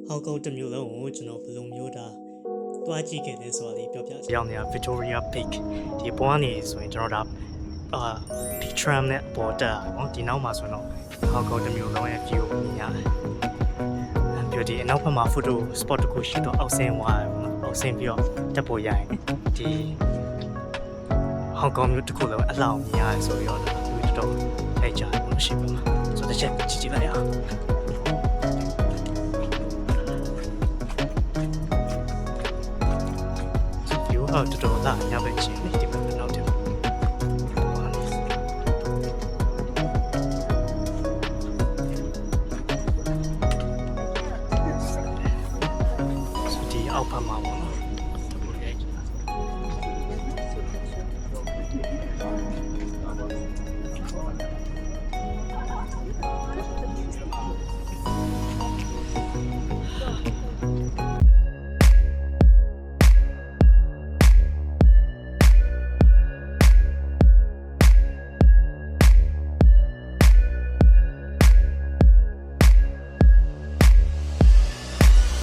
ဟောင်ကောင်တစ်မျိုးလုံးကိုကျွန်တော်ဘယ်လိုမျိုးတွားကြည့်ခဲ့လဲဆိုတာလေးပြောပြချင် ရောက်နေတာ Victoria Peak ဒီပေါ်ကနေဆိုရင်ကျွန်တော်Peak Tram နဲ့ပေါ်တက်เนาะဒီနောက်မှာဆိုတော့ဟောင်ကောင်တစ်မျိုးလုံးရဲ့ view ကိုမြင်ရတယ်ပြီးတော့ဒီအနောက်ဘက်မှာ photo spot တစ်ခုရှိတော့အောက်ဆင်းသွားတယ်เนาะအောက်ဆင်းပြီးတော့တက်ပေါ်ရရင်ဒီဟောင်ကောင်မျိုးတစ်ခုလုံးအလောင်းမြင်ရတယ်ဆိုပြီးတော့ဒီတော့ထိုက်ကြတယ်မရှိဘူးမှာဆိုတော့ချက်ကြည့်ကြည့်လိုက်အောင်တော်တော်လာရပဲချင်းဒီဘက်နောက်တယ်ဒီအောက်ဘက်မှာပေါ့